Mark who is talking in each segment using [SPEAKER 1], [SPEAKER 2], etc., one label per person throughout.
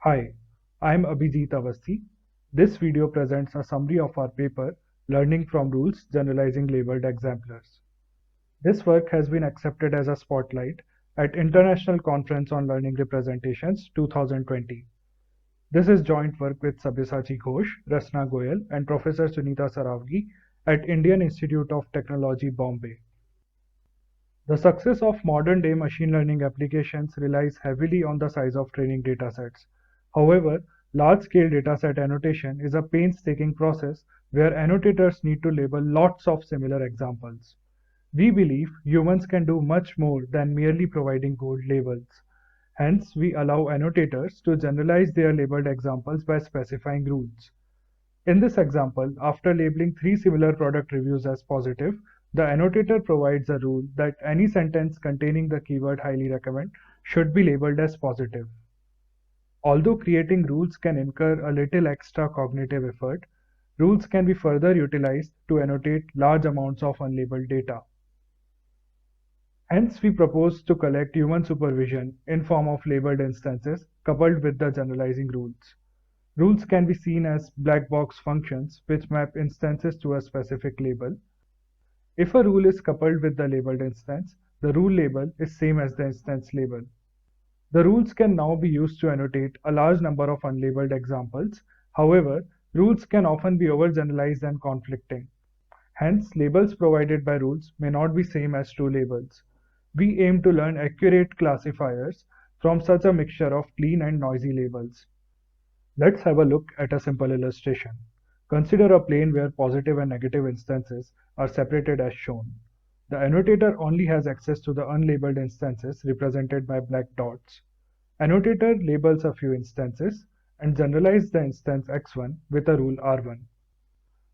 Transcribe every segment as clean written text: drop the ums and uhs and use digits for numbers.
[SPEAKER 1] Hi, I'm Abhijit Awasthi. This video presents a summary of our paper, Learning from Rules, Generalizing Labeled Exemplars. This work has been accepted as a spotlight at International Conference on Learning Representations 2020. This is joint work with Sabyasachi Ghosh, Rasna Goyal, and Professor Sunita Saravgi at Indian Institute of Technology, Bombay. The success of modern-day machine learning applications relies heavily on the size of training datasets. However, large-scale dataset annotation is a painstaking process where annotators need to label lots of similar examples. We believe humans can do much more than merely providing bold labels. Hence, we allow annotators to generalize their labeled examples by specifying rules. In this example, after labeling three similar product reviews as positive, the annotator provides a rule that any sentence containing the keyword highly recommend should be labeled as positive. Although creating rules can incur a little extra cognitive effort, rules can be further utilized to annotate large amounts of unlabeled data. Hence, we propose to collect human supervision in form of labeled instances coupled with the generalizing rules. Rules can be seen as black box functions which map instances to a specific label. If a rule is coupled with the labeled instance, the rule label is same as the instance label. The rules can now be used to annotate a large number of unlabeled examples. However, rules can often be overgeneralized and conflicting. Hence, labels provided by rules may not be same as true labels. We aim to learn accurate classifiers from such a mixture of clean and noisy labels. Let's have a look at a simple illustration. Consider a plane where positive and negative instances are separated as shown. The annotator only has access to the unlabeled instances represented by black dots. Annotator labels a few instances and generalizes the instance x1 with a rule r1.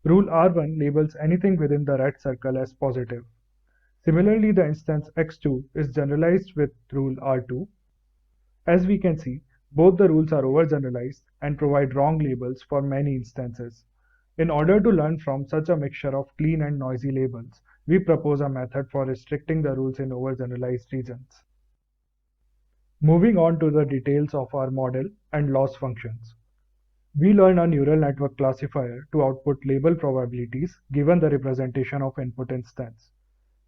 [SPEAKER 1] Rule r1 labels anything within the red circle as positive. Similarly, the instance x2 is generalized with rule r2. As we can see, both the rules are overgeneralized and provide wrong labels for many instances. In order to learn from such a mixture of clean and noisy labels, we propose a method for restricting the rules in overgeneralized regions. Moving on to the details of our model and loss functions. We learn a neural network classifier to output label probabilities given the representation of input instance.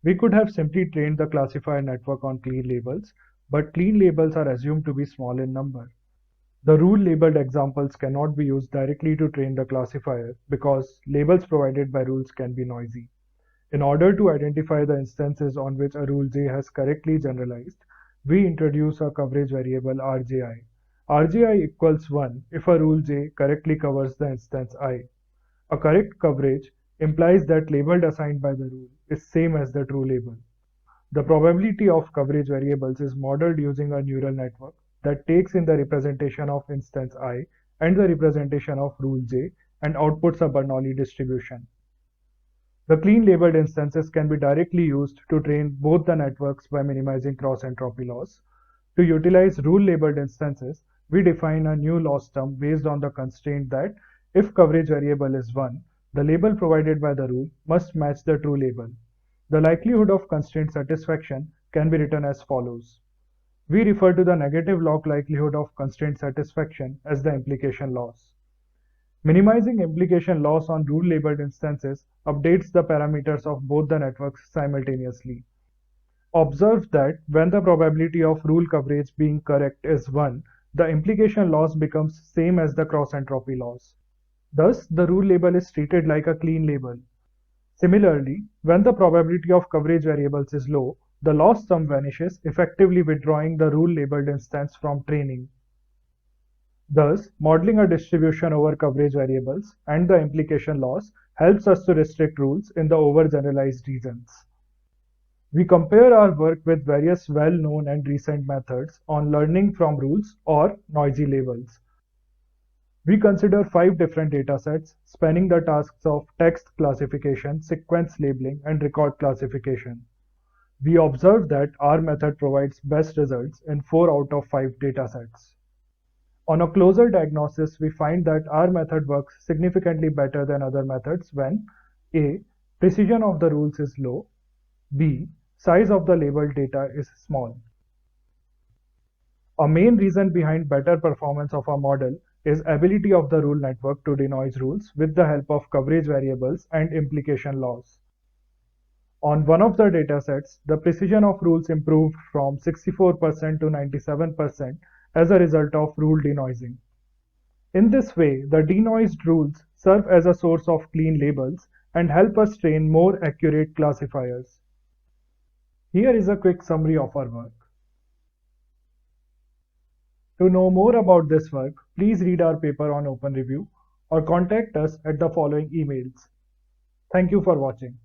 [SPEAKER 1] We could have simply trained the classifier network on clean labels, but clean labels are assumed to be small in number. The rule-labeled examples cannot be used directly to train the classifier because labels provided by rules can be noisy. In order to identify the instances on which a rule J has correctly generalized, we introduce a coverage variable Rji. Rji equals 1 if a rule J correctly covers the instance I. A correct coverage implies that label assigned by the rule is same as the true label. The probability of coverage variables is modeled using a neural network that takes in the representation of instance I and the representation of rule J and outputs a Bernoulli distribution. The clean labeled instances can be directly used to train both the networks by minimizing cross-entropy loss. To utilize rule-labeled instances, we define a new loss term based on the constraint that if coverage variable is 1, the label provided by the rule must match the true label. The likelihood of constraint satisfaction can be written as follows. We refer to the negative log likelihood of constraint satisfaction as the implication loss. Minimizing implication loss on rule-labeled instances updates the parameters of both the networks simultaneously. Observe that when the probability of rule coverage being correct is 1, the implication loss becomes same as the cross-entropy loss. Thus, the rule label is treated like a clean label. Similarly, when the probability of coverage variables is low, the loss sum vanishes, effectively withdrawing the rule-labeled instance from training. Thus, modeling a distribution over coverage variables and the implication loss helps us to restrict rules in the overgeneralized regions. We compare our work with various well-known and recent methods on learning from rules or noisy labels. We consider 5 different datasets spanning the tasks of text classification, sequence labeling, and record classification. We observe that our method provides best results in 4 out of 5 datasets. On a closer diagnosis, we find that our method works significantly better than other methods when A. Precision of the rules is low, B. Size of the labeled data is small. A main reason behind better performance of a model is ability of the rule network to denoise rules with the help of coverage variables and implication laws. On one of the datasets, the precision of rules improved from 64% to 97% as a result of rule denoising. In this way, the denoised rules serve as a source of clean labels and help us train more accurate classifiers. Here is a quick summary of our work. To know more about this work, please read our paper on Open Review or contact us at the following emails. Thank you for watching.